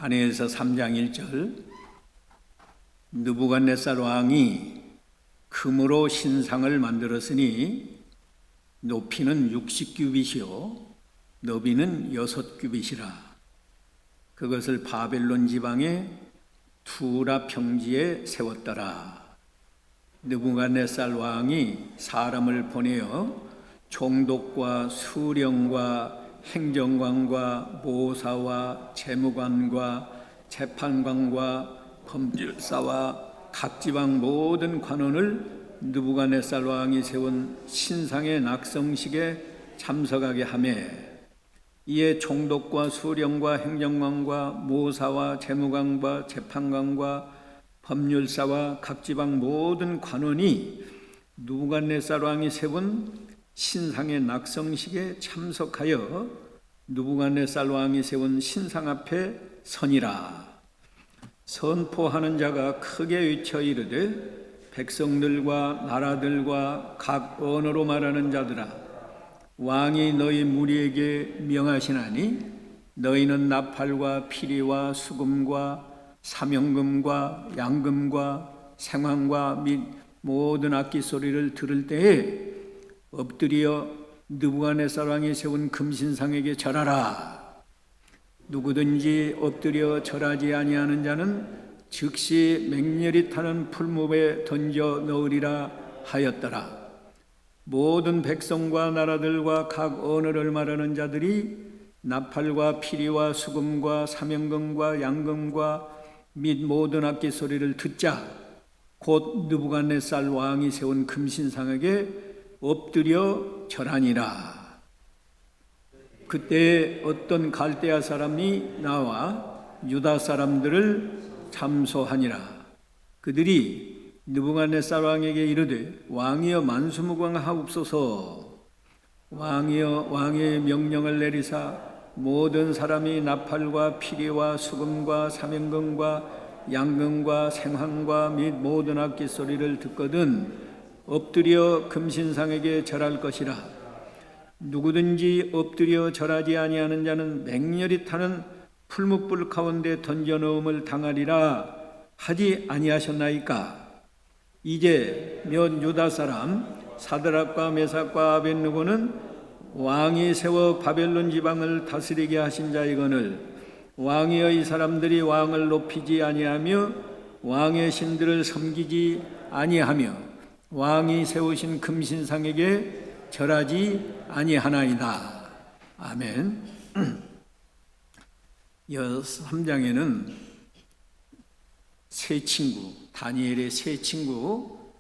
다니엘서 3장 1절 느부갓네살 왕이 금으로 신상을 만들었으니 높이는 60규빗이요 너비는 6규빗이라. 그것을 바벨론 지방의 투라 평지에 세웠더라. 느부갓네살 왕이 사람을 보내어 총독과 수령과 행정관과 모사와 재무관과 재판관과 법률사와 각 지방 모든 관원을 느부갓네살 왕이 세운 신상의 낙성식에 참석하게 하며, 이에 총독과 수령과 행정관과 모사와 재무관과 재판관과 법률사와 각 지방 모든 관원이 느부갓네살 왕이 세운 신상의 낙성식에 참석하여 느부갓네살 왕이 세운 신상 앞에 서니라. 선포하는 자가 크게 외쳐 이르되, 백성들과 나라들과 각 언어로 말하는 자들아, 왕이 너희 무리에게 명하시나니 너희는 나팔과 피리와 수금과 사명금과 양금과 생황과 및 모든 악기 소리를 들을 때에 엎드려 느부갓네살 왕이 세운 금신상에게 절하라. 누구든지 엎드려 절하지 아니하는 자는 즉시 맹렬히 타는 풀무에 던져 넣으리라 하였더라. 모든 백성과 나라들과 각 언어를 말하는 자들이 나팔과 피리와 수금과 사명금과 양금과 및 모든 악기 소리를 듣자 곧 느부갓네살 왕이 세운 금신상에게 엎드려 절하니라. 그때 어떤 갈대아 사람이 나와 유다 사람들을 참소하니라. 그들이 느부갓네살 왕에게 이르되, 왕이여 만수무강하옵소서. 왕이여 왕의 명령을 내리사 모든 사람이 나팔과 피리와 수금과 사명금과 양금과 생황과 및 모든 악기 소리를 듣거든 엎드려 금신상에게 절할 것이라. 누구든지 엎드려 절하지 아니하는 자는 맹렬히 타는 풀무불 가운데 던져 넣음을 당하리라 하지 아니하셨나이까. 이제 몇 유다 사람 사드락과 메삭과 아벳느고는 왕이 세워 바벨론 지방을 다스리게 하신 자이거늘 왕이여 이 사람들이 왕을 높이지 아니하며 왕의 신들을 섬기지 아니하며 왕이 세우신 금신상에게 절하지 아니하나이다. 아멘. 3장에는 세 친구, 다니엘의 세 친구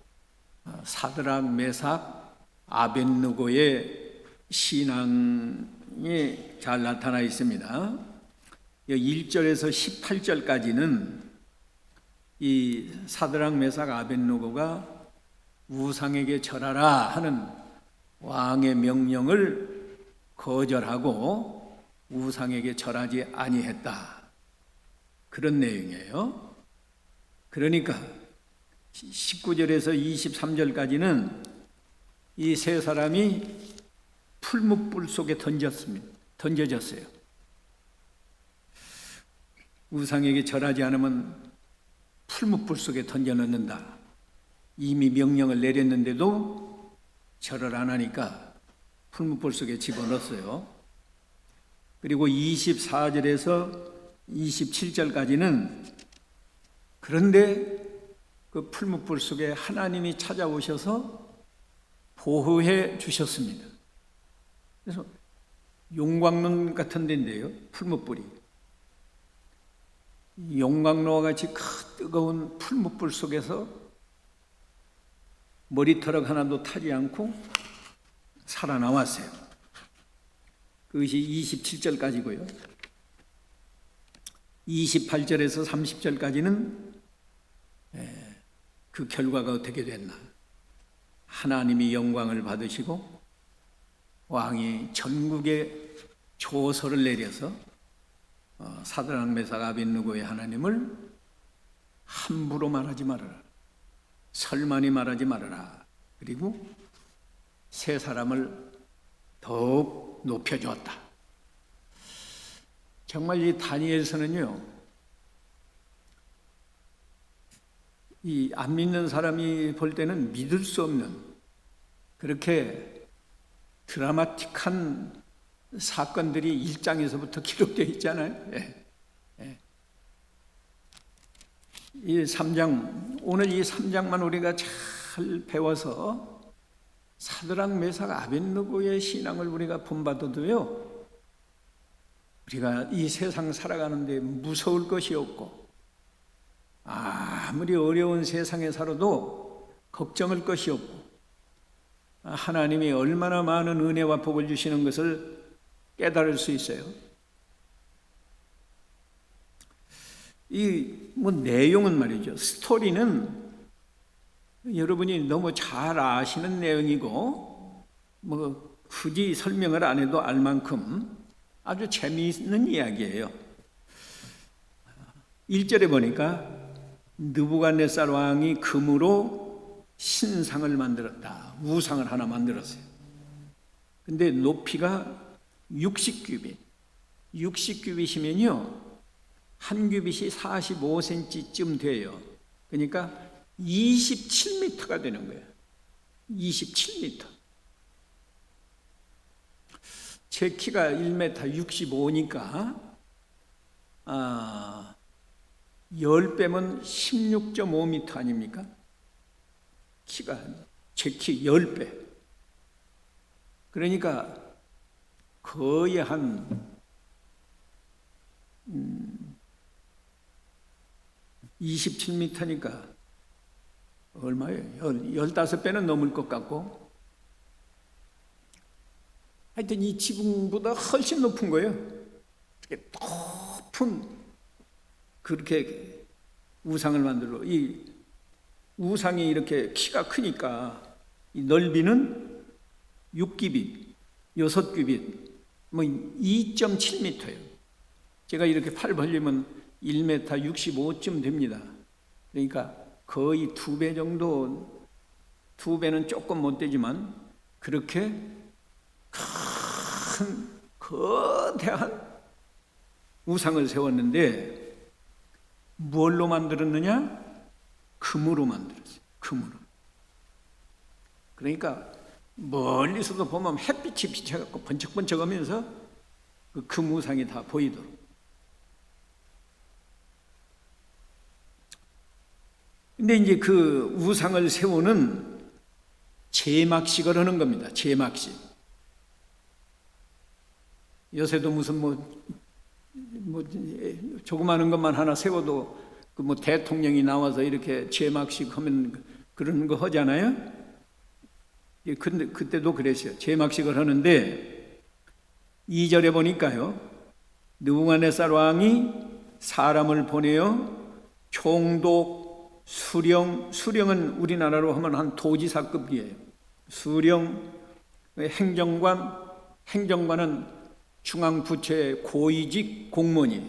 사드락, 메삭, 아벳느고의 신앙이 잘 나타나 있습니다. 1절에서 18절까지는 이 사드락, 메삭, 아벳느고가 우상에게 절하라 하는 왕의 명령을 거절하고 우상에게 절하지 아니했다. 그런 내용이에요. 그러니까 19절에서 23절까지는 이 세 사람이 풀무불 속에 던져졌어요. 우상에게 절하지 않으면 풀무불 속에 던져 넣는다. 이미 명령을 내렸는데도 절을 안 하니까 풀무불 속에 집어넣었어요. 그리고 24절에서 27절까지는 그런데 그 풀무불 속에 하나님이 찾아오셔서 보호해 주셨습니다. 그래서 용광로 같은 데인데요, 풀무불이. 용광로와 같이 뜨거운 풀무불 속에서 머리털 하나도 타지 않고 살아나왔어요. 그것이 27절까지고요. 28절에서 30절까지는 그 결과가 어떻게 됐나. 하나님이 영광을 받으시고 왕이 전국에 조서를 내려서 사드락, 메삭, 아벳느고의 하나님을 함부로 말하지 말아라. 설만이 말하지 말아라. 그리고 세 사람을 더욱 높여주었다. 정말 이 다니엘서는요, 이 안 믿는 사람이 볼 때는 믿을 수 없는 그렇게 드라마틱한 사건들이 1장에서부터 기록되어 있잖아요. 예. 예. 이 3장, 오늘 이 3장만 우리가 잘 배워서 사드락 메삭 아벳느고의 신앙을 우리가 본받아도요, 우리가 이 세상 살아가는데 무서울 것이 없고 아무리 어려운 세상에 살아도 걱정할 것이 없고 하나님이 얼마나 많은 은혜와 복을 주시는 것을 깨달을 수 있어요. 이 내용은 말이죠. 스토리는 여러분이 너무 잘 아시는 내용이고 굳이 설명을 안 해도 알 만큼 아주 재미있는 이야기예요. 1절에 보니까 느부갓네살 왕이 금으로 신상을 만들었다. 우상을 하나 만들었어요. 근데 높이가 60규빗. 60규빗이면요, 한 규빗이 45cm쯤 돼요. 그러니까 27m가 되는 거예요. 27m. 제 키가 1m 65니까 10배면 16.5m 아닙니까? 키가 제 키 10배. 그러니까 거의 한 27m니까 얼마예요? 15배는 넘을 것 같고, 하여튼 이 지붕보다 훨씬 높은 거예요. 이렇게 높은 그렇게 우상을 만들어. 이 우상이 이렇게 키가 크니까 이 넓이는 6규빗, 6규빗, 2.7m예요. 제가 이렇게 팔 벌리면 1m 65쯤 됩니다. 그러니까 거의 2배 정도, 2배는 조금 못 되지만 그렇게 큰 거대한 우상을 세웠는데 뭘로 만들었느냐? 금으로 만들었어요. 금으로. 그러니까 멀리서도 보면 햇빛이 비쳐갖고 번쩍번쩍하면서 그 금 우상이 다 보이도록. 근데 이제 그 우상을 세우는 제막식을 하는 겁니다. 제막식. 요새도 무슨 조그마한 것만 하나 세워도 그 대통령이 나와서 이렇게 제막식 하면 그런 거 하잖아요. 근데 그때도 그랬어요. 제막식을 하는데 2절에 보니까요, 느부갓네살 왕이 사람을 보내어 총독, 수령은 우리나라로 하면 한 도지사급이에요. 수령, 행정관은 중앙부처의 고위직 공무원이에요.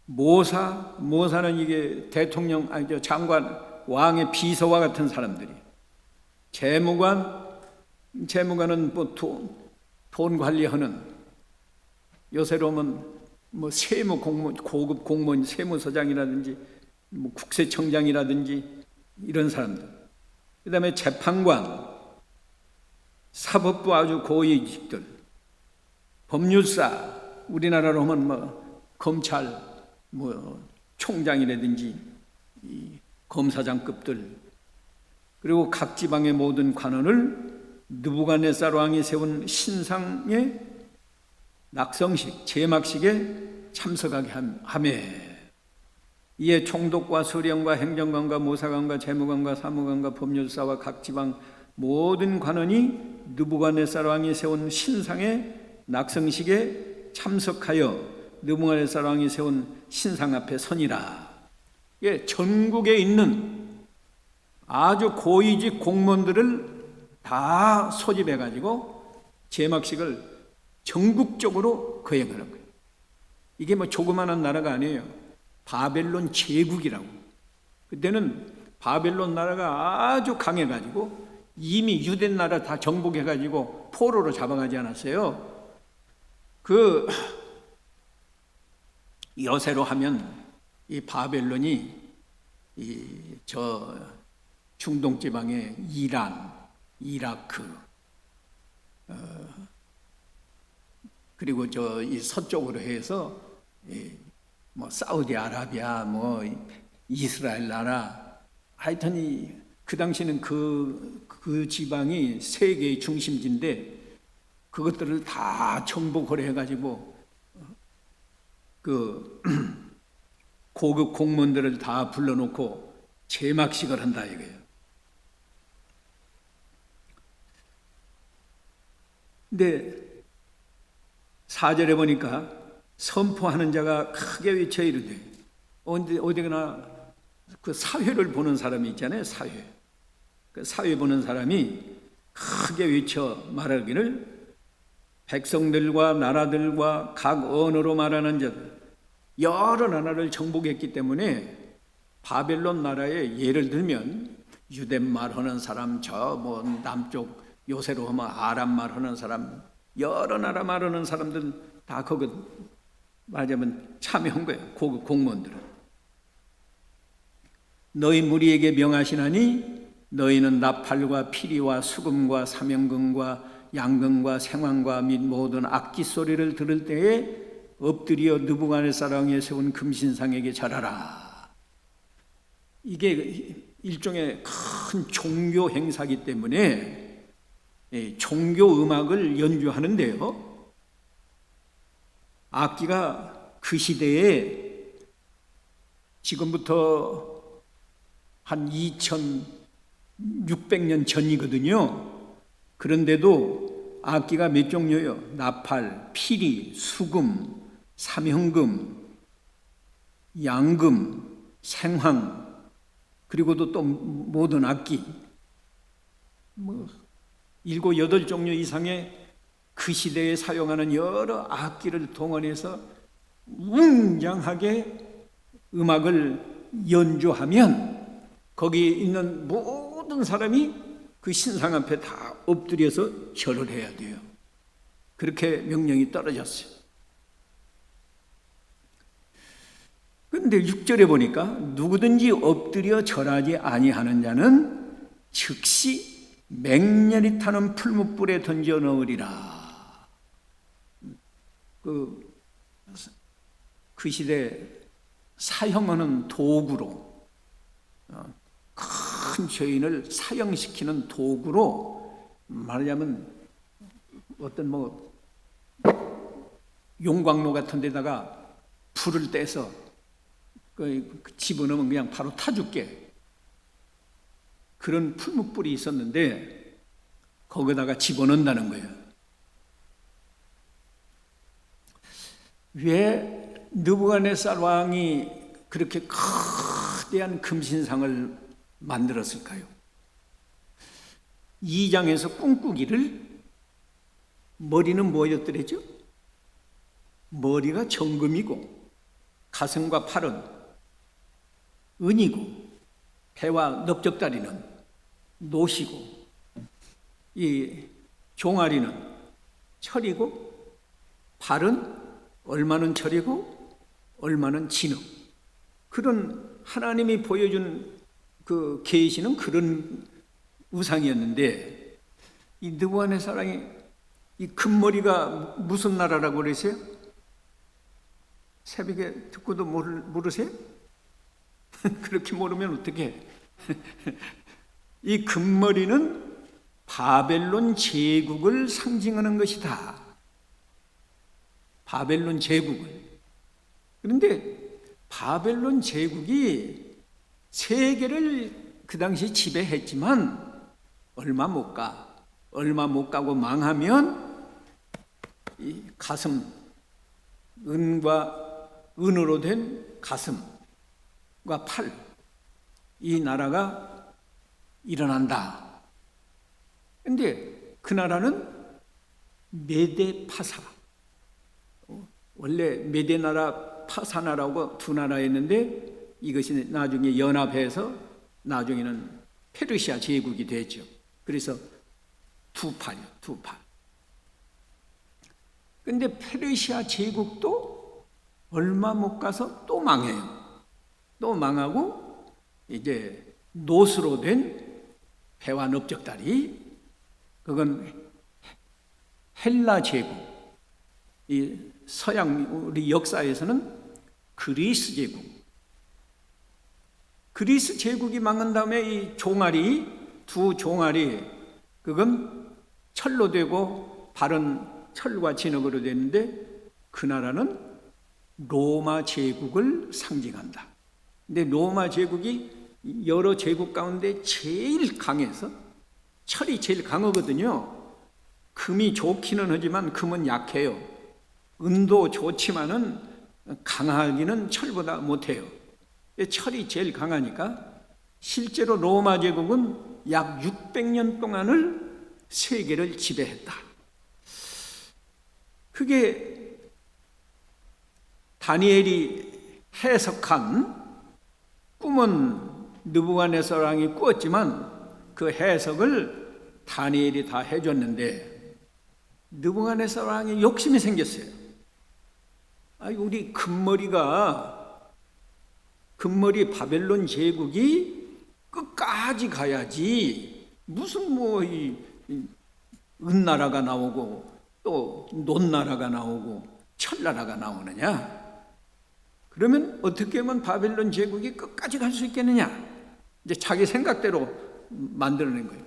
모사는 이게 대통령, 장관, 왕의 비서와 같은 사람들이. 재무관은 돈 관리하는, 요새로 하면 세무 공무원, 고급 공무원, 세무서장이라든지 국세청장이라든지 이런 사람들. 그 다음에 재판관, 사법부 아주 고위직들, 법률사, 우리나라로 하면 검찰, 총장이라든지 검사장급들, 그리고 각 지방의 모든 관원을 느부갓네살 왕이 세운 신상의 낙성식, 제막식에 참석하게 하매, 이에 총독과 수령과 행정관과 모사관과 재무관과 사무관과 법률사와 각 지방 모든 관원이 느부갓네살 왕이 세운 신상의 낙성식에 참석하여 느부갓네살 왕이 세운 신상 앞에 서니라. 예, 전국에 있는 아주 고위직 공무원들을 다 소집해 가지고 제막식을 전국적으로 거행하는 거예요. 이게 조그마한 나라가 아니에요. 바벨론 제국이라고. 그때는 바벨론 나라가 아주 강해 가지고 이미 유대 나라 다 정복해 가지고 포로로 잡아가지 않았어요. 그 여세로 하면 이 바벨론이 저 중동 지방의 이란, 이라크, 그리고 이 서쪽으로 해서 뭐 사우디아라비아, 뭐 이스라엘 나라, 하여튼 그 당시는 그 지방이 세계의 중심지인데 그것들을 다 정복을 해가지고 그 고급 공무원들을 다 불러놓고 제막식을 한다 이거예요. 근데 4절에 보니까 선포하는 자가 크게 외쳐 이르되, 어디나 그 사회를 보는 사람이 있잖아요. 사회. 그 사회 보는 사람이 크게 외쳐 말하기를, 백성들과 나라들과 각 언어로 말하는 자들, 여러 나라를 정복했기 때문에 바벨론 나라에 예를 들면 유대말 하는 사람, 저 뭐 남쪽 요새로 하면 아람말 하는 사람, 여러 나라 말하는 사람들은 다 거기 말하자면 참여한 거예요. 고급 공무원들은. 너희 무리에게 명하시나니 너희는 나팔과 피리와 수금과 사명금과 양금과 생황과 및 모든 악기 소리를 들을 때에 엎드려 느부갓네살왕에 세운 금신상에게 절하라. 이게 일종의 큰 종교 행사이기 때문에 종교 음악을 연주하는데요, 악기가 그 시대에 지금부터 한 2600년 전이거든요. 그런데도 악기가 몇 종류예요? 나팔, 피리, 수금, 삼형금, 양금, 생황, 그리고도 또 모든 악기, 뭐 7, 8종류 이상의 그 시대에 사용하는 여러 악기를 동원해서 웅장하게 음악을 연주하면 거기 있는 모든 사람이 그 신상 앞에 다 엎드려서 절을 해야 돼요. 그렇게 명령이 떨어졌어요. 그런데 6절에 보니까 누구든지 엎드려 절하지 아니하는 자는 즉시 맹렬히 타는 풀무불에 던져 넣으리라. 그 시대 사형하는 도구로, 큰 죄인을 사형시키는 도구로, 말하자면 어떤 뭐 용광로 같은 데다가 불을 떼서 집어넣으면 그냥 바로 타 죽게, 그런 풀무불이 있었는데 거기다가 집어넣는다는 거예요. 왜 느부갓네살 왕이 그렇게 거대한 금신상을 만들었을까요? 2장에서 꿈꾸기를 머리는 뭐였더랬죠? 머리가 정금이고 가슴과 팔은 은이고 배와 넓적다리는 노시고 이 종아리는 철이고 발은 얼마는 철이고 얼마는 진흙, 그런 하나님이 보여준 그 계시는 그런 우상이었는데, 이 느부갓네살이 이 금머리가 무슨 나라라고 그러세요? 새벽에 듣고도 모르세요? 그렇게 모르면 어떡해? 이 금머리는 바벨론 제국을 상징하는 것이다. 바벨론 제국을. 그런데 바벨론 제국이 세계를 그 당시 지배했지만 얼마 못 가고 망하면 이 가슴, 은으로 된 가슴과 팔, 이 나라가 일어난다. 근데 그 나라는 메데파사, 원래 메데 나라, 파사 나라고 두 나라였는데 이것이 나중에 연합해서 나중에는 페르시아 제국이 됐죠. 그래서 두 팔. 근데 페르시아 제국도 얼마 못 가서 또 망해요. 또 망하고 이제 노수로 된 배와 넓적다리, 그건 헬라 제국, 이 서양 우리 역사에서는 그리스 제국. 그리스 제국이 망한 다음에 이 종아리, 두 종아리, 그건 철로 되고 발은 철과 진흙으로 되는데 그 나라는 로마 제국을 상징한다. 근데 로마 제국이 여러 제국 가운데 제일 강해서 철이 제일 강하거든요. 금이 좋기는 하지만 금은 약해요. 은도 좋지만은 강하기는 철보다 못해요. 철이 제일 강하니까 실제로 로마 제국은 약 600년 동안을 세계를 지배했다. 그게 다니엘이 해석한 꿈은 느부갓네살 왕이 꾸었지만 그 해석을 다니엘이 다 해줬는데 느부갓네살 왕이 욕심이 생겼어요. 우리 금머리 바벨론 제국이 끝까지 가야지 무슨 은나라가 나오고 또 논나라가 나오고 철나라가 나오느냐. 그러면 어떻게 하면 바벨론 제국이 끝까지 갈 수 있겠느냐. 이제 자기 생각대로 만들어낸 거예요.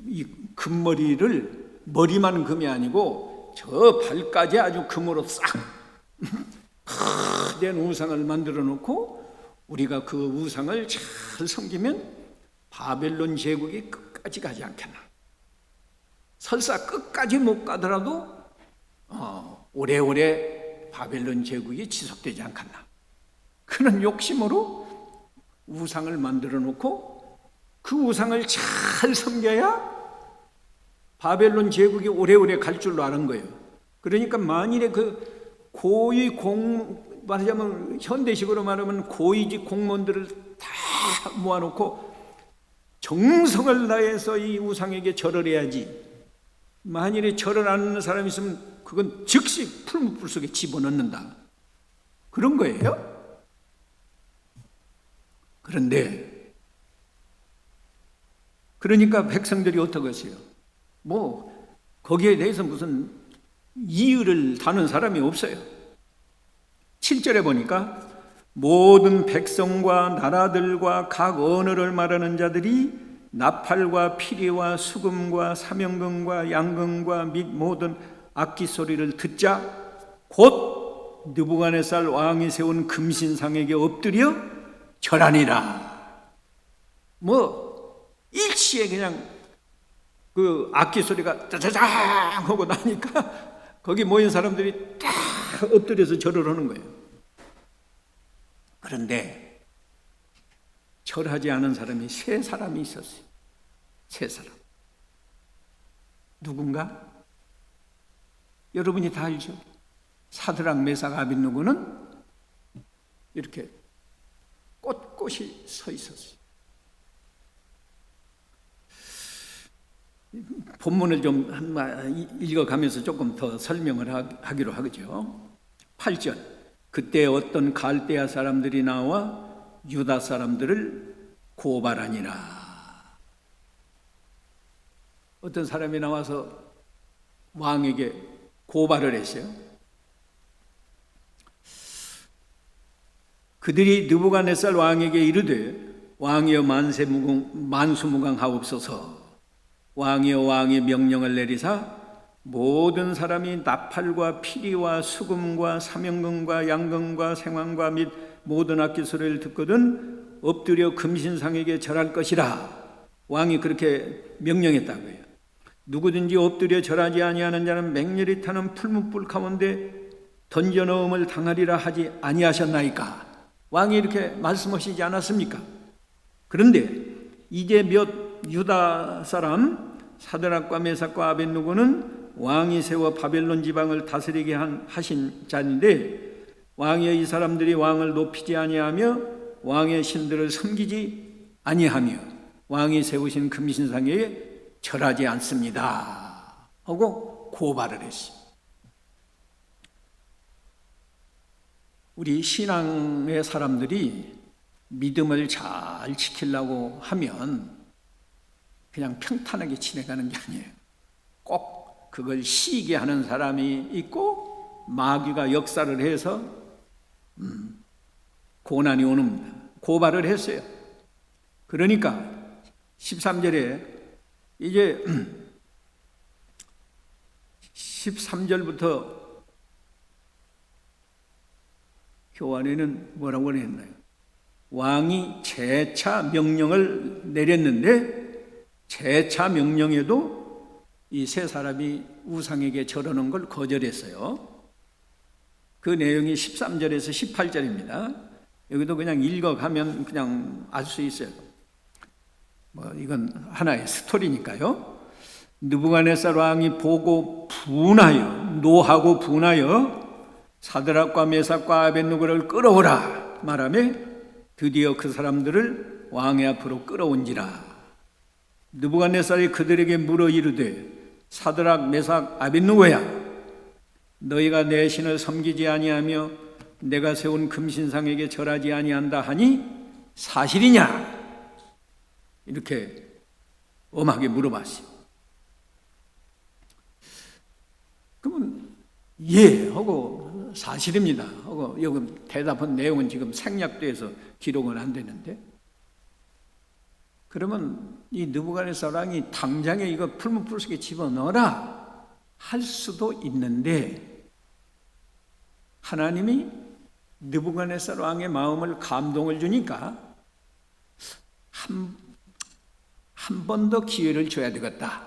이 금머리를 머리만 금이 아니고 저 발까지 아주 금으로 싹 된 우상을 만들어 놓고 우리가 그 우상을 잘 섬기면 바벨론 제국이 끝까지 가지 않겠나. 설사 끝까지 못 가더라도 오래오래 바벨론 제국이 지속되지 않겠나. 그런 욕심으로 우상을 만들어 놓고 그 우상을 잘 섬겨야 바벨론 제국이 오래오래 갈 줄로 아는 거예요. 그러니까 만일에 그 말하자면 현대식으로 말하면 고위직 공무원들을 다 모아놓고 정성을 다해서 이 우상에게 절을 해야지. 만일에 절을 안 하는 사람이 있으면 그건 즉시 풀무불 속에 집어넣는다. 그런 거예요. 그런데 그러니까 백성들이 어떻게 했어요? 거기에 대해서 무슨 이의를 다는 사람이 없어요. 7절에 보니까 모든 백성과 나라들과 각 언어를 말하는 자들이 나팔과 피리와 수금과 사명금과 양금과 및 모든 악기 소리를 듣자 곧 느부갓네살 왕이 세운 금신상에게 엎드려 절하니라. 일시에 그냥 그 악기 소리가 짜자장 하고 나니까 거기 모인 사람들이 딱 엎드려서 절을 하는 거예요. 그런데 절하지 않은 사람이 세 사람이 있었어요. 세 사람. 누군가? 여러분이 다 알죠? 사드락, 메삭, 아벳느고는 이렇게 꼿꼿이 서 있었어요. 본문을 좀 읽어가면서 조금 더 설명을 하기로 하죠. 8절. 그때 어떤 갈대아 사람들이 나와 유다 사람들을 고발하니라. 어떤 사람이 나와서 왕에게 고발을 했어요. 그들이 느부갓네살 왕에게 이르되 왕이여 만수무강하옵소서. 왕이여 왕의 명령을 내리사 모든 사람이 나팔과 피리와 수금과 사명금과 양금과 생황과 및 모든 악기 소리를 듣거든 엎드려 금신상에게 절할 것이라. 왕이 그렇게 명령했다고요. 누구든지 엎드려 절하지 아니하는 자는 맹렬히 타는 풀무불 가운데 던져 넣음을 당하리라 하지 아니하셨나이까. 왕이 이렇게 말씀하시지 않았습니까? 그런데 이제 몇 유다 사람 사드락과 메삭과 아벳느고는 왕이 세워 바벨론 지방을 다스리게 하신 자인데 왕의 이 사람들이 왕을 높이지 아니하며 왕의 신들을 섬기지 아니하며 왕이 세우신 금신상에 절하지 않습니다 하고 고발을 했습니다. 우리 신앙의 사람들이 믿음을 잘 지키려고 하면 그냥 평탄하게 지내가는 게 아니에요. 꼭 그걸 시기게 하는 사람이 있고 마귀가 역사를 해서 고난이 오는니다. 고발을 했어요. 그러니까 13절에 이제 13절부터 교환에는 뭐라고 했나요? 왕이 재차 명령을 내렸는데 재차 명령에도 이 세 사람이 우상에게 절하는 걸 거절했어요. 그 내용이 13절에서 18절입니다. 여기도 그냥 읽어가면 그냥 알 수 있어요. 이건 하나의 스토리니까요. 느부갓네살 왕이 보고 분하여, 노하고 분하여 사드락과 메삭과 아벳느고를 끌어오라 말하며 드디어 그 사람들을 왕의 앞으로 끌어온지라. 느부갓네살이 그들에게 물어 이르되 사드락 메삭 아벳느고야, 너희가 내 신을 섬기지 아니하며 내가 세운 금신상에게 절하지 아니한다 하니 사실이냐? 이렇게 엄하게 물어봤어요. 그러면 예 하고 사실입니다 하고 여기 대답한 내용은 지금 생략돼서 기록은 안 되는데, 그러면 이 느부갓네살 왕이 당장에 이거 풀무불 속에 집어넣어라 할 수도 있는데, 하나님이 느부갓네살 왕의 마음을 감동을 주니까 한 번 더 기회를 줘야 되겠다.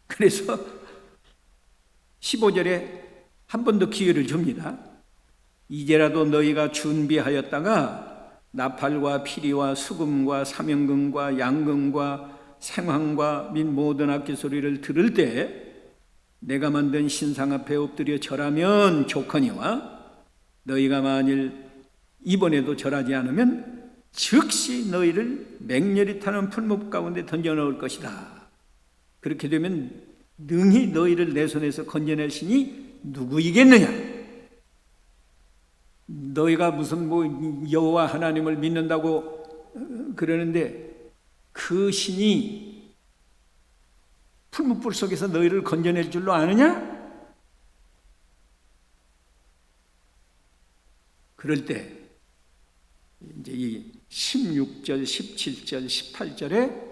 그래서 15절에 한 번 더 기회를 줍니다. 이제라도 너희가 준비하였다가 나팔과 피리와 수금과 사명금과 양금과 생황과 및 모든 악기 소리를 들을 때 내가 만든 신상 앞에 엎드려 절하면 좋거니와, 너희가 만일 이번에도 절하지 않으면 즉시 너희를 맹렬히 타는 풀무 가운데 던져 넣을 것이다. 그렇게 되면 능히 너희를 내 손에서 건져낼 신이 누구이겠느냐? 너희가 무슨 여호와 하나님을 믿는다고 그러는데 그 신이 풀무불 속에서 너희를 건져낼 줄로 아느냐? 그럴 때 이제 이 16절, 17절, 18절에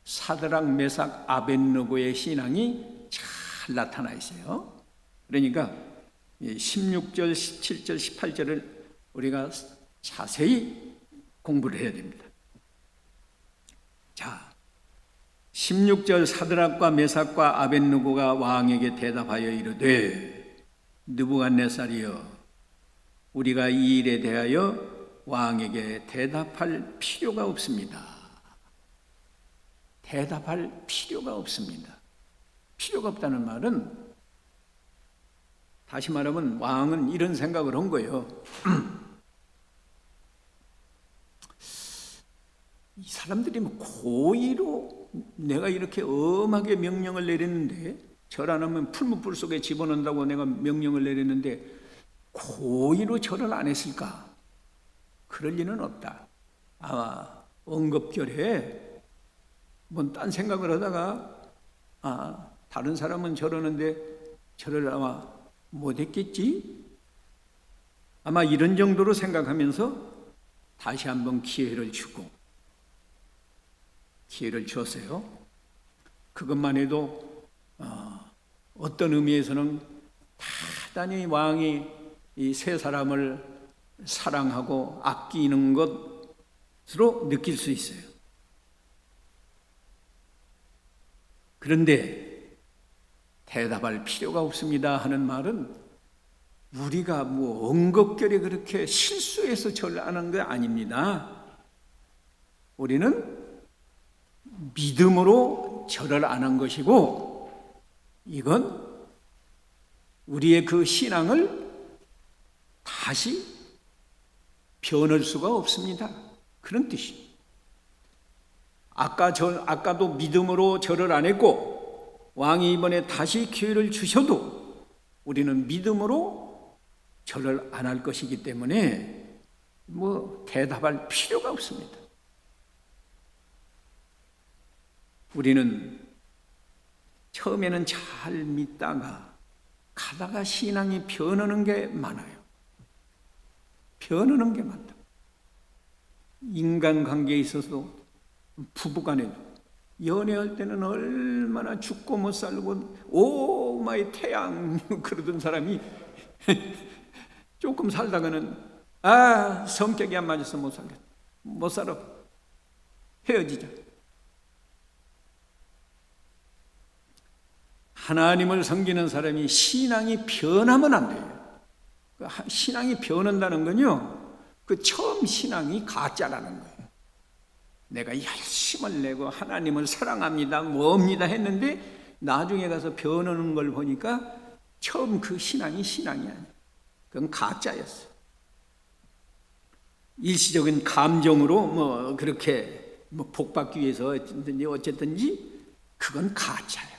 사드락, 메삭, 아벳느고의 신앙이 잘 나타나 있어요. 그러니까 16절, 17절, 18절을 우리가 자세히 공부를 해야 됩니다. 자, 16절 사드락과 메삭과 아벳느고가 왕에게 대답하여 이르되 느부갓네살이여, 우리가 이 일에 대하여 왕에게 대답할 필요가 없습니다. 대답할 필요가 없습니다. 필요가 없다는 말은, 다시 말하면 왕은 이런 생각을 한 거예요. 이 사람들이 고의로 내가 이렇게 엄하게 명령을 내렸는데, 절 안 하면 풀무불 속에 집어넣는다고 내가 명령을 내렸는데 고의로 절을 안 했을까? 그럴 리는 없다. 아마 언급결에 딴 생각을 하다가 다른 사람은 저러는데 절을 아마 못했겠지? 아마 이런 정도로 생각하면서 다시 한번 기회를 줬어요. 그것만 해도 어떤 의미에서는 대단히 왕이 이 세 사람을 사랑하고 아끼는 것으로 느낄 수 있어요. 그런데 대답할 필요가 없습니다 하는 말은 우리가 언급결에 그렇게 실수해서 절을 안 한 게 아닙니다. 우리는 믿음으로 절을 안 한 것이고, 이건 우리의 그 신앙을 다시 변할 수가 없습니다. 그런 뜻이에요. 아까도 믿음으로 절을 안 했고, 왕이 이번에 다시 기회를 주셔도 우리는 믿음으로 절을 안 할 것이기 때문에 대답할 필요가 없습니다. 우리는 처음에는 잘 믿다가 가다가 신앙이 변하는 게 많아요. 변하는 게 많다. 인간관계에 있어서도 부부간에도 연애할 때는 얼마나 죽고 못 살고 오 마이 태양 그러던 사람이 조금 살다가는 성격이 안 맞아서 못 살겠다. 못 살아. 헤어지자. 하나님을 섬기는 사람이 신앙이 변하면 안 돼요. 신앙이 변한다는 건요, 그 처음 신앙이 가짜라는 거예요. 내가 열심을 내고 하나님을 사랑합니다, 뭐입니다 했는데 나중에 가서 변하는 걸 보니까 처음 그 신앙이 아니에요. 그건 가짜였어요. 일시적인 감정으로 그렇게 복받기 위해서 어쨌든지 그건 가짜예요.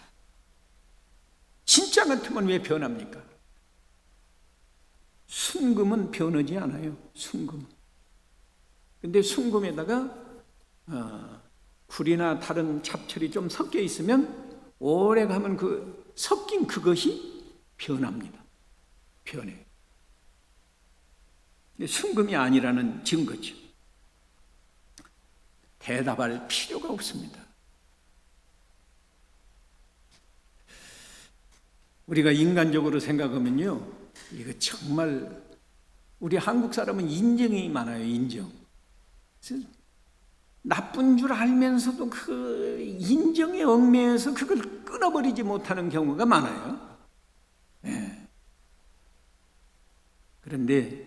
진짜 같으면 왜 변합니까? 순금은 변하지 않아요. 순금. 근데 순금에다가 굴이나 다른 잡철이 좀 섞여 있으면 오래 가면 그 섞인 그것이 변합니다. 변해. 순금이 아니라는 증거죠. 대답할 필요가 없습니다. 우리가 인간적으로 생각하면요, 이거 정말 우리 한국 사람은 인정이 많아요. 인정. 나쁜 줄 알면서도 그 인정에 얽매여서 그걸 끊어버리지 못하는 경우가 많아요. 네. 그런데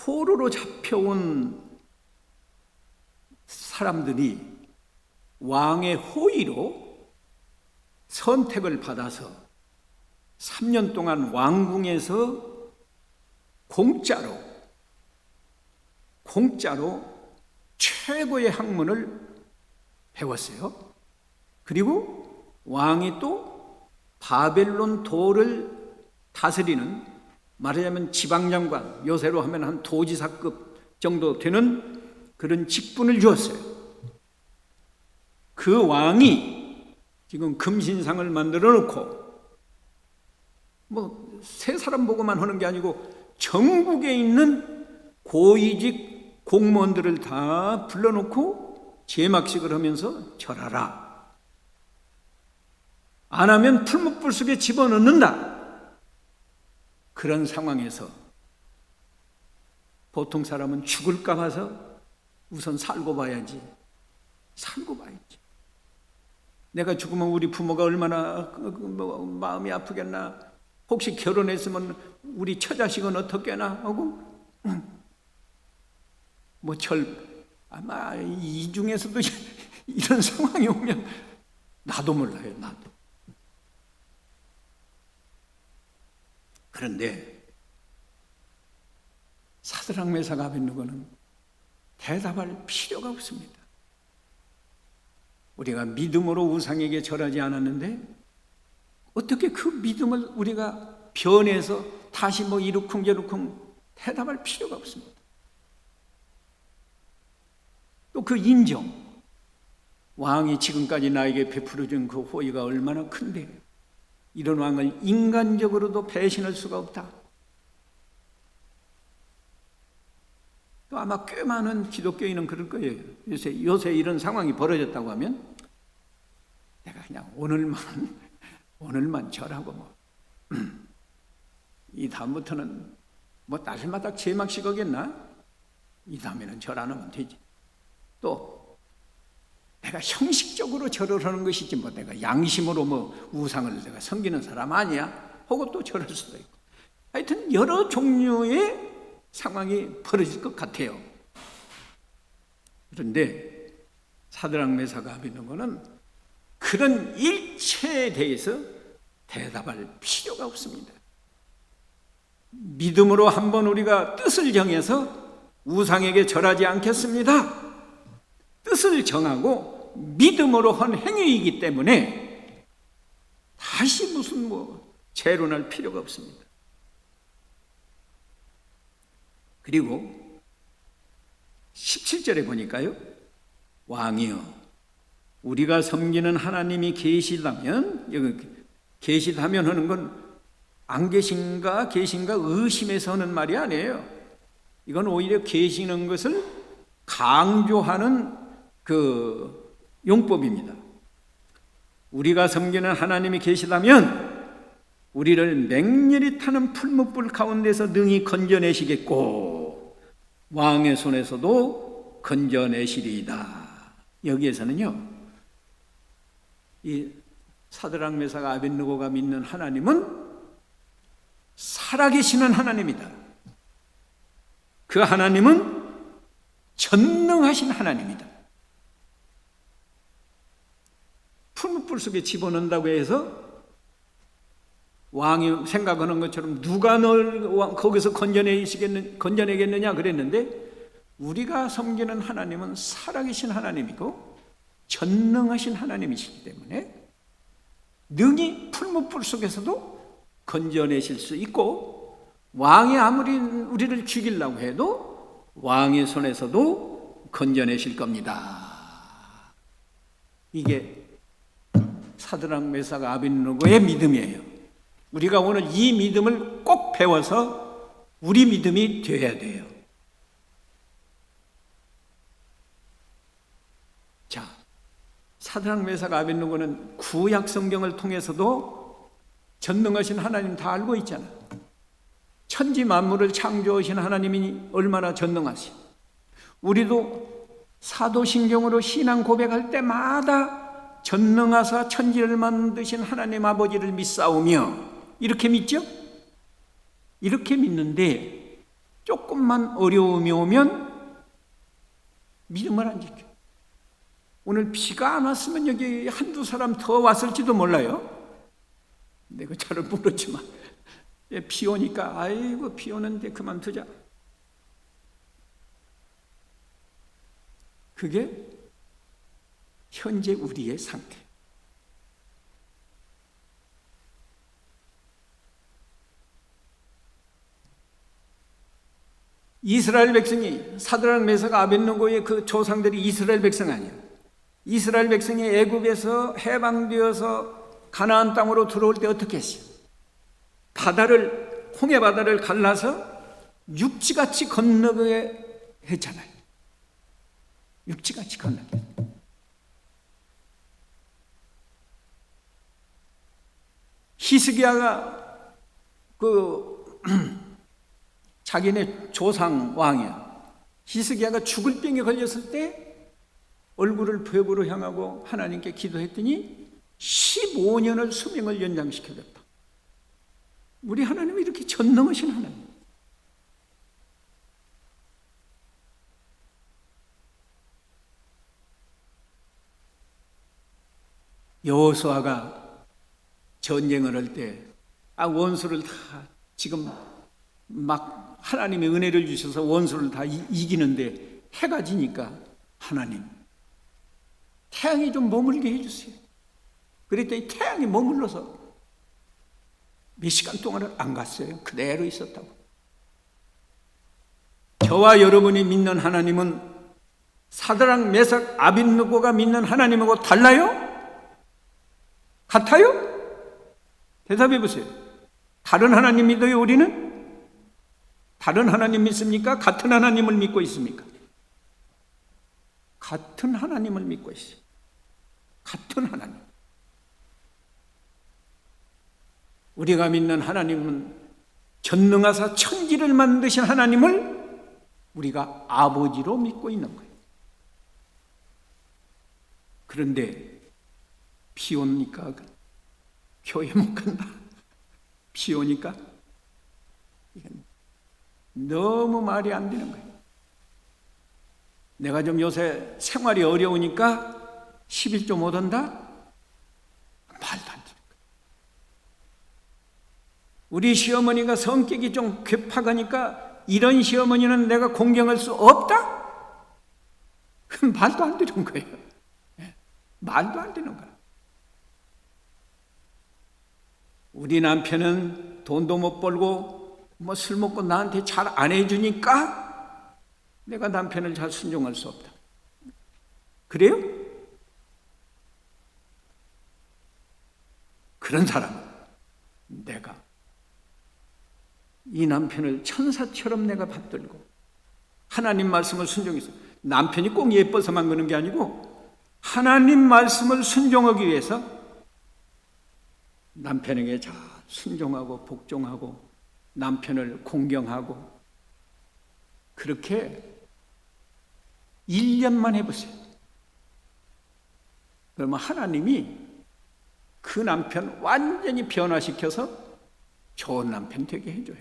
포로로 잡혀온 사람들이 왕의 호의로 선택을 받아서 3년 동안 왕궁에서 공짜로 최고의 학문을 배웠어요. 그리고 왕이 또 바벨론 도를 다스리는, 말하자면 지방장관, 요새로 하면 한 도지사급 정도 되는 그런 직분을 주었어요. 그 왕이 지금 금신상을 만들어 놓고 세 사람 보고만 하는 게 아니고 전국에 있는 고위직 공무원들을 다 불러놓고 제막식을 하면서 절하라. 안 하면 풀무불 속에 집어넣는다. 그런 상황에서 보통 사람은 죽을까 봐서 우선 살고 봐야지. 내가 죽으면 우리 부모가 얼마나 마음이 아프겠나. 혹시 결혼했으면 우리 처자식은 어떻게나 하고 아마 이 중에서도 이런 상황이 오면 나도 몰라요. 나도. 그런데 사드락 메삭 아벳느고는 대답할 필요가 없습니다. 우리가 믿음으로 우상에게 절하지 않았는데 어떻게 그 믿음을 우리가 변해서 다시 이러쿵저러쿵 대답할 필요가 없습니다. 또 그 인정, 왕이 지금까지 나에게 베풀어준 그 호의가 얼마나 큰데 이런 왕을 인간적으로도 배신할 수가 없다. 또 아마 꽤 많은 기독교인은 그럴 거예요. 요새 이런 상황이 벌어졌다고 하면 내가 그냥 오늘만 절하고 이 다음부터는 날마다 제막식 하겠나? 이 다음에는 절 안 하면 되지. 또 내가 형식적으로 절을 하는 것이지 내가 양심으로 우상을 내가 섬기는 사람 아니야? 하고 또 절할 수도 있고. 하여튼 여러 종류의 상황이 벌어질 것 같아요. 그런데 사드락 메삭 아벳느고는 그런 일체에 대해서 대답할 필요가 없습니다. 믿음으로 한번 우리가 뜻을 정해서 우상에게 절하지 않겠습니다. 뜻을 정하고 믿음으로 한 행위이기 때문에 다시 무슨 재론할 필요가 없습니다. 그리고 17절에 보니까요, 왕이여 우리가 섬기는 하나님이 계시다면, 여기 계시다면 하는 건 안 계신가 계신가 의심해서 하는 말이 아니에요. 이건 오히려 계시는 것을 강조하는 그 용법입니다. 우리가 섬기는 하나님이 계시다면 우리를 맹렬히 타는 풀무불 가운데서 능히 건져내시겠고 왕의 손에서도 건져내시리이다. 여기에서는요, 이 사드락 메삭 아벳느고가 믿는 하나님은 살아계시는 하나님이다. 그 하나님은 전능하신 하나님이다. 풀무불 속에 집어넣는다고 해서 왕이 생각하는 것처럼 누가 널 거기서 건져내겠느냐 그랬는데, 우리가 섬기는 하나님은 살아계신 하나님이고 전능하신 하나님이시기 때문에 능히 풀무불 속에서도 건져내실 수 있고, 왕이 아무리 우리를 죽이려고 해도 왕의 손에서도 건져내실 겁니다. 이게 사드락 메삭 아벳느고의 믿음이에요. 우리가 오늘 이 믿음을 꼭 배워서 우리 믿음이 되어야 돼요. 자, 사드락 메삭 아벳느고는 구약 성경을 통해서도 전능하신 하나님 다 알고 있잖아. 천지 만물을 창조하신 하나님이 얼마나 전능하시. 우리도 사도신경으로 신앙 고백할 때마다 전능하사 천지를 만드신 하나님 아버지를 믿사오며 이렇게 믿죠? 이렇게 믿는데 조금만 어려움이 오면 믿음을 안 지켜. 오늘 비가 안 왔으면 여기 한두 사람 더 왔을지도 몰라요. 내가 잘 모르지만 비 오니까 아이고 비 오는데 그만두자. 그게 현재 우리의 상태. 이스라엘 백성이 사드락 메삭 아벳느고의 그 조상들이 이스라엘 백성 아니야. 이스라엘 백성이 애굽에서 해방되어서 가나안 땅으로 들어올 때 어떻게 했어요? 홍해 바다를 갈라서 육지같이 건너게 했잖아요. 육지같이 건너게. 히스기야가 자기네 조상 왕이야. 히스기야가 죽을 병에 걸렸을 때 얼굴을 벽으로 향하고 하나님께 기도했더니 15년을 수명을 연장시켜줬다. 우리 하나님이 이렇게 전능하신 하나님. 여호수아가 전쟁을 할 때 원수를 다 지금 막 하나님의 은혜를 주셔서 원수를 다 이기는데 해가 지니까 하나님 태양이 좀 머물게 해주세요. 그랬더니 태양이 머물러서 몇 시간 동안은 안 갔어요. 그대로 있었다고. 저와 여러분이 믿는 하나님은 사드락 메삭 아벳느고가 믿는 하나님하고 달라요? 같아요? 대답해 보세요. 다른 하나님 믿어요, 우리는? 다른 하나님 믿습니까? 같은 하나님을 믿고 있습니까? 같은 하나님을 믿고 있어요. 같은 하나님. 우리가 믿는 하나님은 전능하사 천지를 만드신 하나님을 우리가 아버지로 믿고 있는 거예요. 그런데 비 오니까 교회 못 간다. 비 오니까 이건 너무 말이 안 되는 거예요. 내가 좀 요새 생활이 어려우니까 11조 못 한다? 말도 안 되는 거예요. 우리 시어머니가 성격이 좀 괴팍하니까 이런 시어머니는 내가 공경할 수 없다? 그건 말도 안 되는 거예요. 말도 안 되는 거야. 우리 남편은 돈도 못 벌고 뭐 술 먹고 나한테 잘 안 해주니까 내가 남편을 잘 순종할 수 없다. 그래요? 그런 사람은 내가 이 남편을 천사처럼 내가 받들고 하나님 말씀을 순종해서, 남편이 꼭 예뻐서만 그런 게 아니고 하나님 말씀을 순종하기 위해서 남편에게 잘 순종하고 복종하고 남편을 공경하고, 그렇게 1년만 해보세요. 그러면 하나님이 그 남편 완전히 변화시켜서 좋은 남편 되게 해줘요.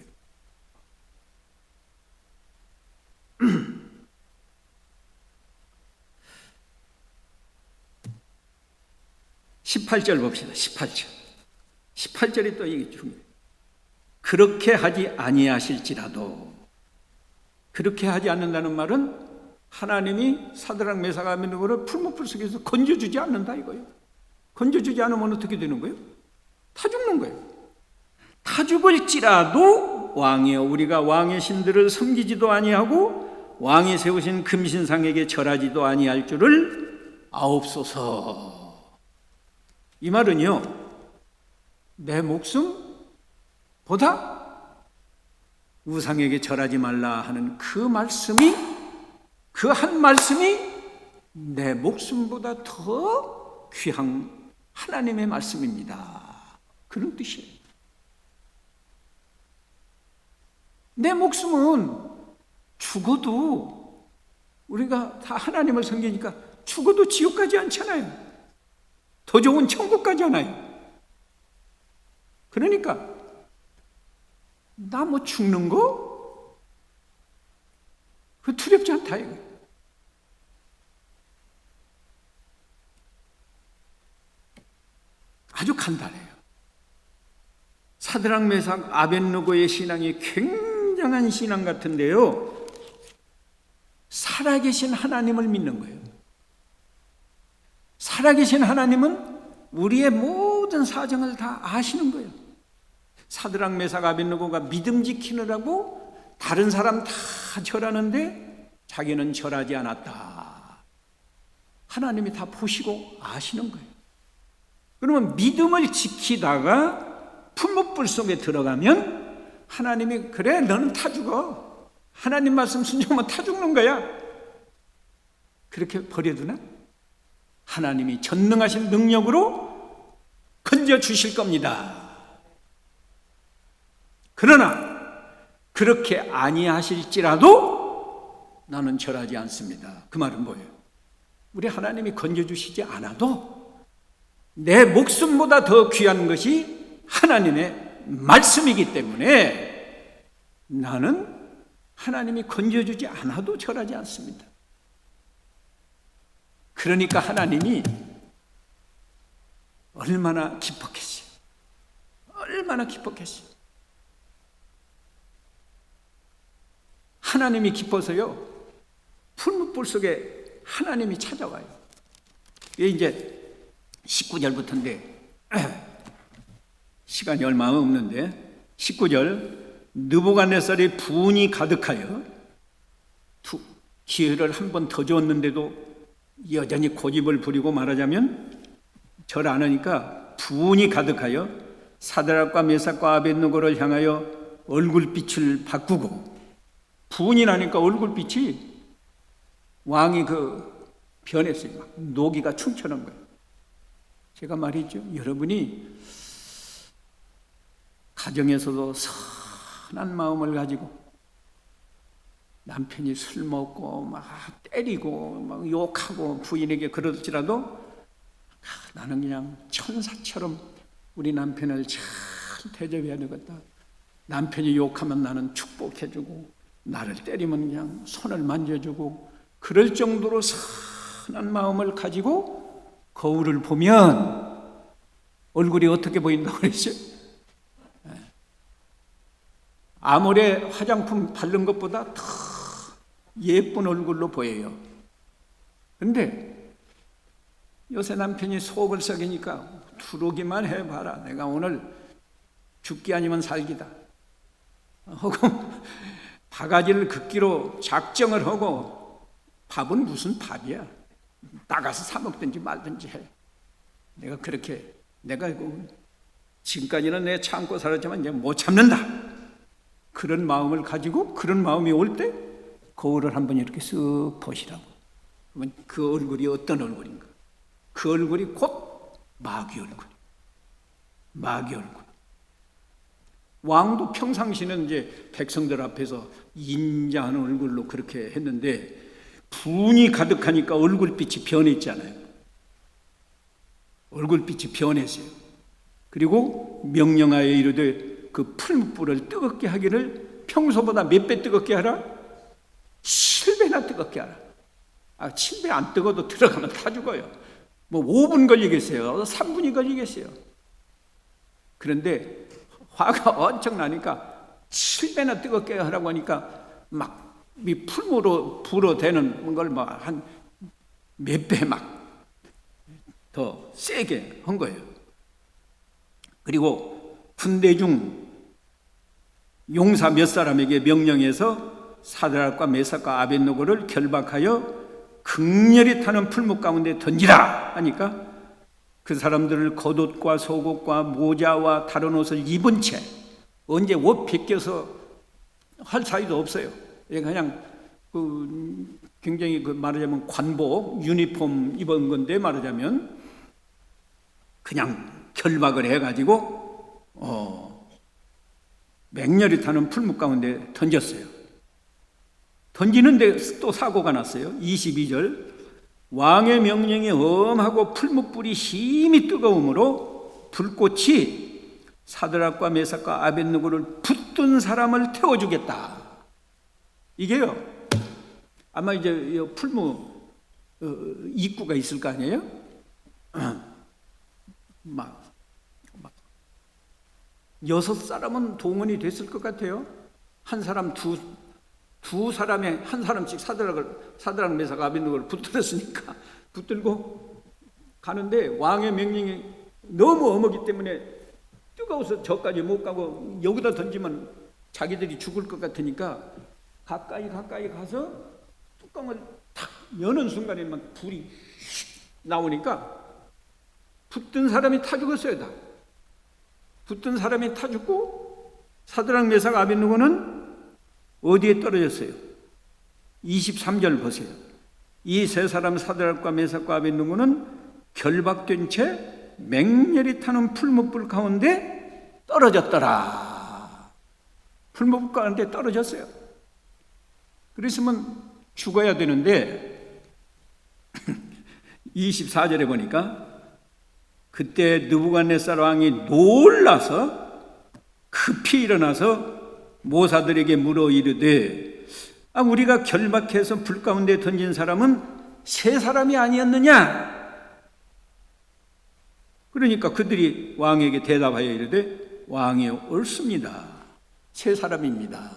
18절 봅시다. 18절이 또 이게 중요해요. 그렇게 하지 아니하실지라도, 그렇게 하지 않는다는 말은 하나님이 사드락 메삭 아벤느고를 풀무불 속에서 건져주지 않는다 이거예요. 건져주지 않으면 어떻게 되는 거예요? 다 죽는 거예요. 다 죽을지라도 왕이여 우리가 왕의 신들을 섬기지도 아니하고 왕이 세우신 금신상에게 절하지도 아니할 줄을 아옵소서. 이 말은요, 내 목숨보다 우상에게 절하지 말라 하는 그 말씀이, 그 한 말씀이 내 목숨보다 더 귀한 하나님의 말씀입니다. 그런 뜻이에요. 내 목숨은 죽어도, 우리가 다 하나님을 섬기니까 죽어도 지옥 가지 않잖아요. 더 좋은 천국 가지 않아요. 그러니까 나 뭐 죽는 거? 그 두렵지 않다 이거. 아주 간단해요. 사드락 메삭 아벳느고의 신앙이 굉장한 신앙 같은데요, 살아계신 하나님을 믿는 거예요. 살아계신 하나님은 우리의 모든 사정을 다 아시는 거예요. 사드락 메삭 아벳느고가 믿음 지키느라고 다른 사람 다 절하는데 자기는 절하지 않았다. 하나님이 다 보시고 아시는 거예요. 그러면 믿음을 지키다가 풀무불 속에 들어가면 하나님이, 그래 너는 타 죽어, 하나님 말씀 순종하면 타 죽는 거야, 그렇게 버려두나? 하나님이 전능하신 능력으로 건져주실 겁니다. 그러나 그렇게 아니하실지라도 나는 절하지 않습니다. 그 말은 뭐예요? 우리 하나님이 건져주시지 않아도 내 목숨보다 더 귀한 것이 하나님의 말씀이기 때문에 나는 하나님이 건져주지 않아도 절하지 않습니다. 그러니까 하나님이 얼마나 기뻤겠어요. 얼마나 기뻤겠어요. 하나님이 기뻐서요, 풀무불 속에 하나님이 찾아와요. 이게 이제 19절부터인데 시간이 얼마 없는데, 19절 느부갓네살이 분이 가득하여 기회를 한 번 더 줬는데도 여전히 고집을 부리고, 말하자면 절 안 하니까 분이 가득하여 사드락과 메삭과 아벳느고를 향하여 얼굴빛을 바꾸고, 분이 나니까 얼굴빛이 왕이 변했어요. 막 노기가 춤추는 거예요. 제가 말했죠, 여러분이 가정에서도 선한 마음을 가지고 남편이 술 먹고 막 때리고 막 욕하고 부인에게 그럴지라도 나는 그냥 천사처럼 우리 남편을 잘 대접해야 되겠다. 남편이 욕하면 나는 축복해주고, 나를 때리면 그냥 손을 만져주고, 그럴 정도로 선한 마음을 가지고 거울을 보면 얼굴이 어떻게 보인다고 그랬죠? 아무리 화장품 바른 것보다 더 예쁜 얼굴로 보여요. 근데 요새 남편이 속을 썩이니까 두르기만 해봐라, 내가 오늘 죽기 아니면 살기다. 하고 바가지를 긋기로 작정을 하고 밥은 무슨 밥이야. 나가서 사 먹든지 말든지 해. 내가 그렇게 내가 지금까지는 내 참고 살았지만 이제 못 참는다. 그런 마음을 가지고 그런 마음이 올 때 거울을 한번 이렇게 쓱 보시라고. 그러면 그 얼굴이 어떤 얼굴인가? 그 얼굴이 곧 마귀 얼굴. 마귀 얼굴. 왕도 평상시는 이제 백성들 앞에서 인자하는 얼굴로 그렇게 했는데 분이 가득하니까 얼굴빛이 변했잖아요. 얼굴빛이 변했어요. 그리고 명령하여 이르되 그 풀무불을 뜨겁게 하기를 평소보다 몇 배 뜨겁게 하라? 7배나 뜨겁게 하라. 7배 안 뜨거도 들어가면 타 죽어요. 뭐 5분 걸리겠어요? 3분이 걸리겠어요? 그런데 화가 엄청 나니까 7배나 뜨겁게 하라고 하니까 막 이 풀무로 불어대는 걸 막 한 몇 배 막 더 세게 한 거예요. 그리고 군대 중 용사 몇 사람에게 명령해서 사드락과 메삭과 아벳느고를 결박하여 극렬히 타는 풀무 가운데 던지라 하니까 그 사람들을 겉옷과 속옷과 모자와 다른 옷을 입은 채 언제 옷 벗겨서 할 사이도 없어요. 그냥 굉장히 말하자면 관복 유니폼 입은 건데 말하자면 그냥 결박을 해가지고 맹렬히 타는 풀무 가운데 던졌어요. 던지는데 또 사고가 났어요. 22절 왕의 명령이 엄하고 풀무불이 힘이 뜨거우므로 불꽃이 사드락과 메삭과 아벳느고를 붙든 사람을 태워주겠다. 이게요 아마 이제 풀무 입구가 있을 거 아니에요? 막 6사람은 동원이 됐을 것 같아요. 한 사람 두 사람에 한 사람씩 사드락 메삭 아벳느고를 붙들었으니까 붙들고 가는데 왕의 명령이 너무 엄하기 때문에 뜨거워서 저까지 못 가고 여기다 던지면 자기들이 죽을 것 같으니까 가까이 가서 뚜껑을 탁 여는 순간에 막 불이 나오니까 붙든 사람이 타 죽었어요. 다 붙든 사람이 타 죽고 사드락 메삭 아벳느고는 어디에 떨어졌어요? 23절 보세요. 이 세 사람 사드락과 메삭과 아벳느고는 결박된 채 맹렬히 타는 풀무불 가운데 떨어졌더라. 풀무불 가운데 떨어졌어요. 그랬으면 죽어야 되는데 24절에 보니까 그때 느부갓네살 왕이 놀라서 급히 일어나서 모사들에게 물어 이르되 우리가 결박해서 불 가운데 던진 사람은 세 사람이 아니었느냐? 그러니까 그들이 왕에게 대답하여 이르되 왕이여 옳습니다. 세 사람입니다.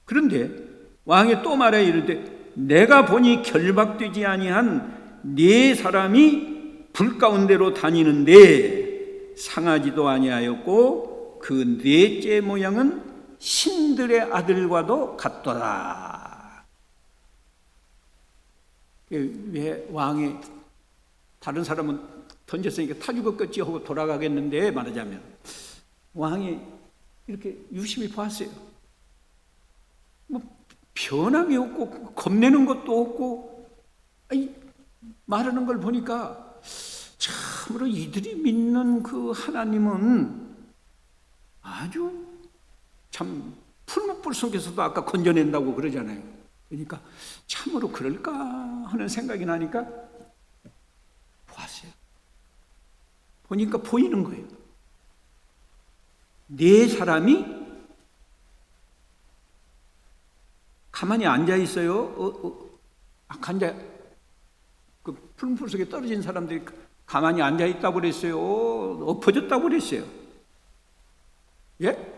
그런데 왕이 또 말하여 이르되 내가 보니 결박되지 아니한 네 사람이 불 가운데로 다니는데 상하지도 아니하였고 그 넷째 모양은 신들의 아들과도 같더라. 왜 왕이 다른 사람은 던졌으니까 타 죽었겠지 하고 돌아가겠는데 말하자면 왕이 이렇게 유심히 봤어요. 뭐 변함이 없고 겁내는 것도 없고 말하는 걸 보니까 참으로 이들이 믿는 그 하나님은 아주 참 풀무불 속에서도 아까 건져낸다고 그러잖아요. 그러니까 참으로 그럴까 하는 생각이 나니까 보았어요. 보니까 보이는 거예요. 네 사람이 가만히 앉아 있어요. 그 풀무불 속에 떨어진 사람들이 가만히 앉아 있다고 그랬어요. 엎어졌다고 그랬어요. 예?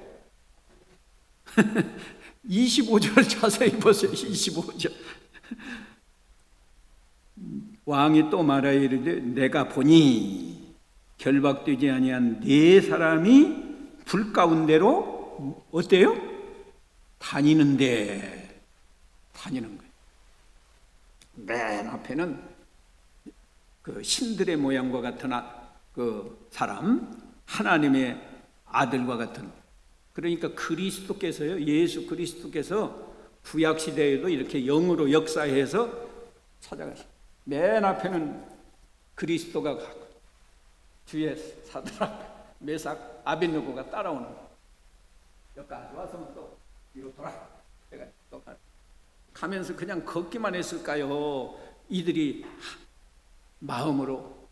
25절 자세히 보세요. 25절. 왕이 또 말하여 이르되 내가 보니 결박되지 아니한 네 사람이 불 가운데로 가지고 어때요? 다니는 거예요. 맨 앞에는 그 신들의 모양과 같은 그 사람, 하나님의 아들과 같은, 그러니까 그리스도께서요, 예수 그리스도께서 구약 시대에도 이렇게 영으로 역사해서 찾아가시고, 맨 앞에는 그리스도가 가고 뒤에 사드락, 메삭, 아벳느고가 따라오는 거예요. 여기까지 와서 또 뒤로 돌아. 내가 또 가면서 그냥 걷기만 했을까요? 이들이 마음으로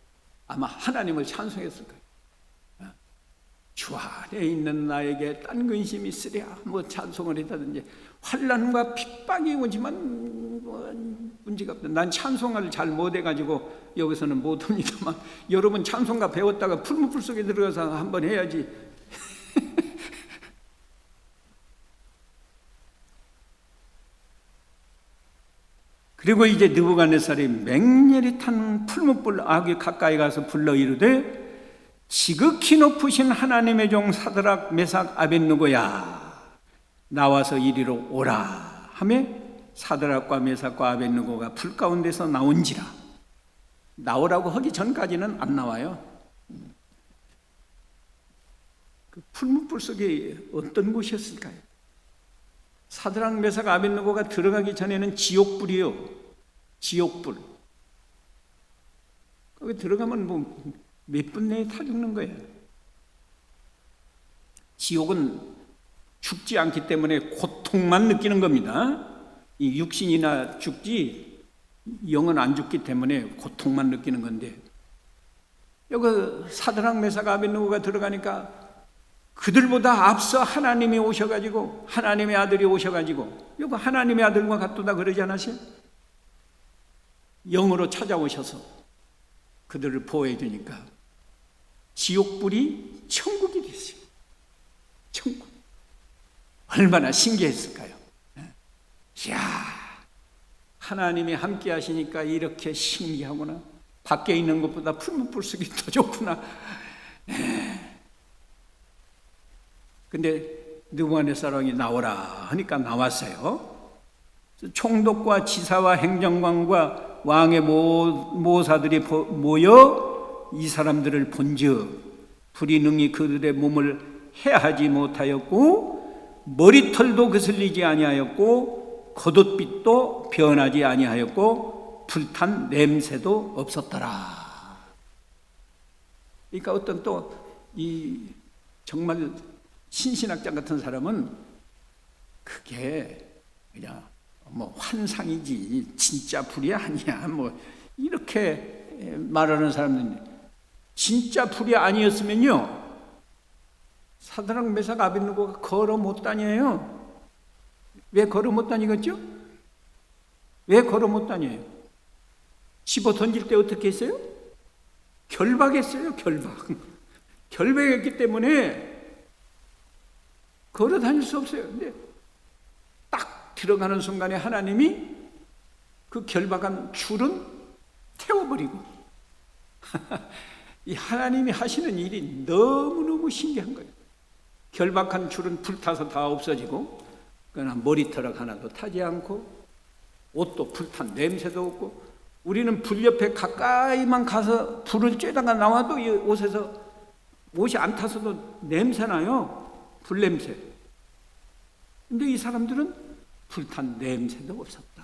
아마 하나님을 찬송했을 거예요. 주 안에 있는 나에게 딴 근심이 있으랴, 뭐 찬송을 했다든지, 환난과 핍박이 오지만 뭐 문제가 없다. 난 찬송을 잘 못해가지고 여기서는 못합니다만, 여러분 찬송가 배웠다가 풀무풀 속에 들어가서 한번 해야지. 그리고 이제 느부갓네살이 맹렬히 탄 풀무불 아귀 가까이 가서 불러 이르되, 지극히 높으신 하나님의 종 사드락 메삭 아벳느고야, 나와서 이리로 오라 하며 사드락과 메삭과 아벳느고가 불 가운데서 나온지라. 나오라고 하기 전까지는 안 나와요. 그 풀무불 속에 어떤 곳이었을까요? 사드락 메삭 아벳느고가 들어가기 전에는 지옥불이요, 지옥불. 거기 들어가면 뭐 몇 분 내에 타 죽는 거예요. 지옥은 죽지 않기 때문에 고통만 느끼는 겁니다. 이 육신이나 죽지 영은 안 죽기 때문에 고통만 느끼는 건데, 여기 사드락 메삭 아벳느고가 들어가니까 그들보다 앞서 하나님이 오셔가지고, 하나님의 아들이 오셔가지고, 여기 하나님의 아들과 같도다 그러지 않으세요? 영으로 찾아오셔서 그들을 보호해 주니까 지옥불이 천국이 됐어요. 천국. 얼마나 신기했을까요? 이야, 하나님이 함께 하시니까 이렇게 신기하구나. 밖에 있는 것보다 풀무불 속이 더 좋구나. 근데 느부갓네살이 나오라 하니까 나왔어요. 총독과 지사와 행정관과 왕의 모사들이 모여 이 사람들을 본즉 불이 능히 그들의 몸을 해하지 못하였고, 머리털도 거슬리지 아니하였고, 겉옷빛도 변하지 아니하였고, 불탄 냄새도 없었더라. 그러니까 어떤 또 이 정말 신신학자 같은 사람은 그게 그냥 뭐 환상이지 진짜 불이 아니야, 뭐 이렇게 말하는 사람들인데, 진짜 불이 아니었으면요 사드락 메삭 아벳느고가 걸어 못 다녀요. 왜 걸어 못 다니겠죠? 왜 걸어 못 다녀요? 집어 던질 때 어떻게 했어요? 결박했어요. 결박했기 때문에 걸어 다닐 수 없어요. 근데 딱 들어가는 순간에 하나님이 그 결박한 줄은 태워버리고 이 하나님이 하시는 일이 너무너무 신기한 거예요. 결박한 줄은 불타서 다 없어지고, 그러나 머리털 하나도 타지 않고, 옷도 불탄 냄새도 없고, 우리는 불 옆에 가까이만 가서 불을 쬐다가 나와도 이 옷에서, 옷이 안 타서도 냄새나요. 불 냄새. 근데 이 사람들은 불탄 냄새도 없었다.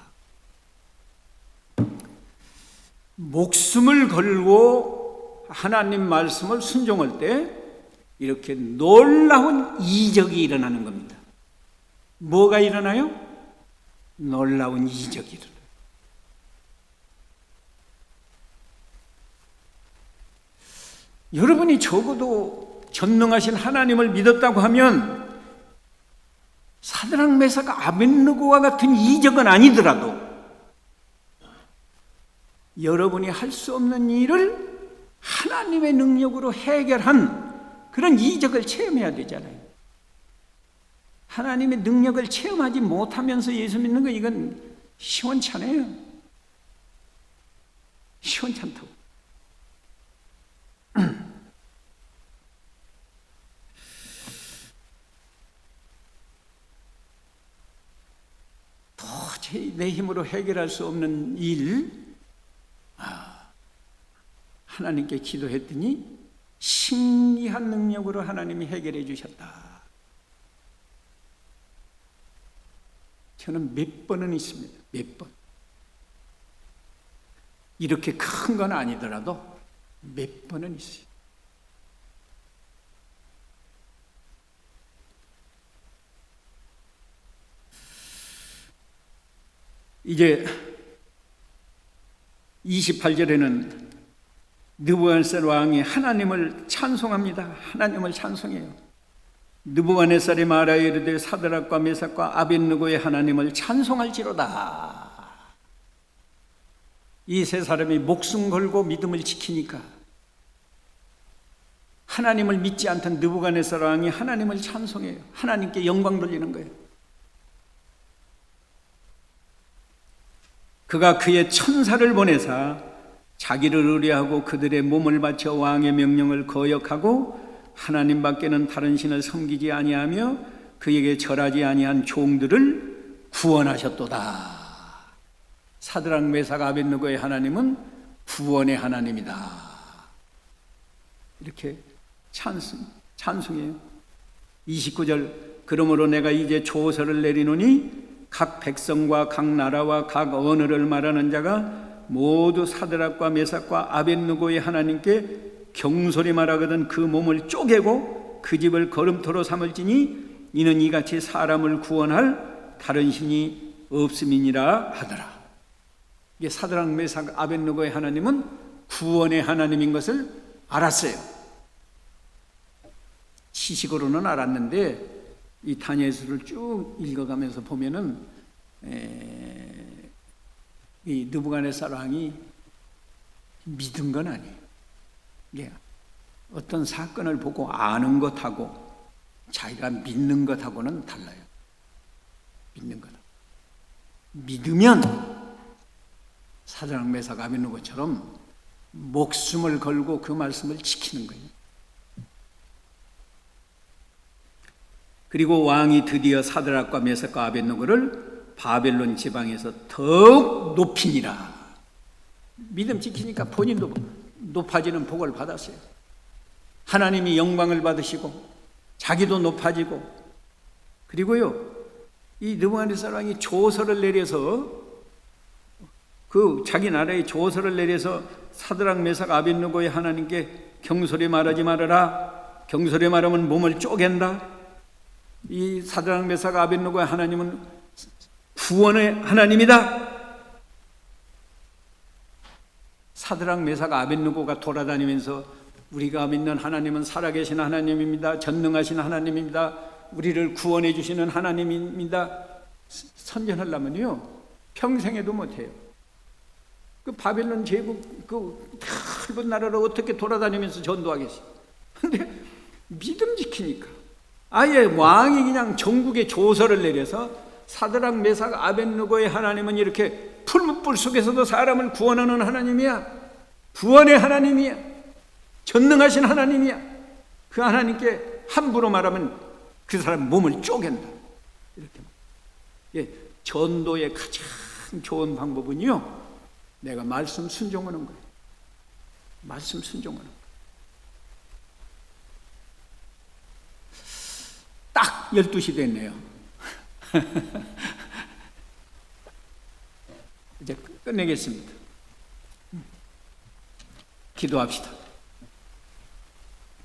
목숨을 걸고 하나님 말씀을 순종할 때 이렇게 놀라운 이적이 일어나는 겁니다. 뭐가 일어나요? 놀라운 이적이 일어나요. 여러분이 적어도 전능하신 하나님을 믿었다고 하면 사드락 메삭 아벳느고와 같은 이적은 아니더라도 여러분이 할 수 없는 일을 하나님의 능력으로 해결한 그런 이적을 체험해야 되잖아요. 하나님의 능력을 체험하지 못하면서 예수 믿는 거, 이건 시원찮아요. 시원찮다고. 도저히 내 힘으로 해결할 수 없는 일, 하나님께 기도했더니 신기한 능력으로 하나님이 해결해 주셨다. 저는 몇 번은 있습니다. 몇 번. 이렇게 큰 건 아니더라도 몇 번은 있어요. 이제 28절에는 느부갓네살 왕이 하나님을 찬송합니다. 하나님을 찬송해요. 느부갓네살이 말하여 이르되 사드락과 메삭과 아벳느고의 하나님을 찬송할지로다. 이 세 사람이 목숨 걸고 믿음을 지키니까 하나님을 믿지 않던 느부갓네살 왕이 하나님을 찬송해요. 하나님께 영광 돌리는 거예요. 그가 그의 천사를 보내사 자기를 의뢰하고 그들의 몸을 바쳐 왕의 명령을 거역하고 하나님 밖에는 다른 신을 섬기지 아니하며 그에게 절하지 아니한 종들을 구원하셨도다. 사드락 메삭 아벳느고의 하나님은 구원의 하나님이다. 이렇게 찬송해요. 29절 그러므로 내가 이제 조서를 내리노니 각 백성과 각 나라와 각 언어를 말하는 자가 모두 사드락과 메삭과 아벳느고의 하나님께 경솔히 말하거든 그 몸을 쪼개고 그 집을 거름토로 삼을지니 이는 이같이 사람을 구원할 다른 신이 없음이니라 하더라. 이게 사드락 메삭 아벳느고의 하나님은 구원의 하나님인 것을 알았어요. 지식으로는 알았는데 이 다니엘서를 쭉 읽어가면서 보면은 이 느부갓네살 왕이 믿은 건 아니에요. 예. 어떤 사건을 보고 아는 것하고 자기가 믿는 것하고는 달라요. 믿는 것. 믿으면 사드락 메삭 아벳느고처럼 목숨을 걸고 그 말씀을 지키는 거예요. 그리고 왕이 드디어 사드락과 메삭과 아벳느고를 바벨론 지방에서 더욱 높이니라. 믿음 지키니까 본인도 높아지는 복을 받았어요. 하나님이 영광을 받으시고 자기도 높아지고, 그리고요 이 느부갓네살 왕이 조서를 내려서 그 자기 나라에 조서를 내려서 사드락 메삭 아벳느고의 하나님께 경솔히 말하지 말아라. 경솔히 말하면 몸을 쪼갠다. 이 사드락 메삭 아벳느고의 하나님은 구원의 하나님이다. 사드락 메삭 아벳느고가 돌아다니면서 우리가 믿는 하나님은 살아계신 하나님입니다. 전능하신 하나님입니다. 우리를 구원해 주시는 하나님입니다. 선전하려면요 평생에도 못해요. 그 바벨론 제국 그 넓은 나라를 어떻게 돌아다니면서 전도하겠어요. 근데 믿음 지키니까 아예 왕이 그냥 전국에 조서를 내려서 사드락 메삭 아벳느고의 하나님은 이렇게 풀무불 속에서도 사람을 구원하는 하나님이야. 구원의 하나님이야. 전능하신 하나님이야. 그 하나님께 함부로 말하면 그 사람 몸을 쪼갠다. 이렇게. 예, 전도의 가장 좋은 방법은요 내가 말씀 순종하는 거예요. 말씀 순종하는 거예요. 딱 12시 됐네요. 이제 끝내겠습니다. 기도합시다.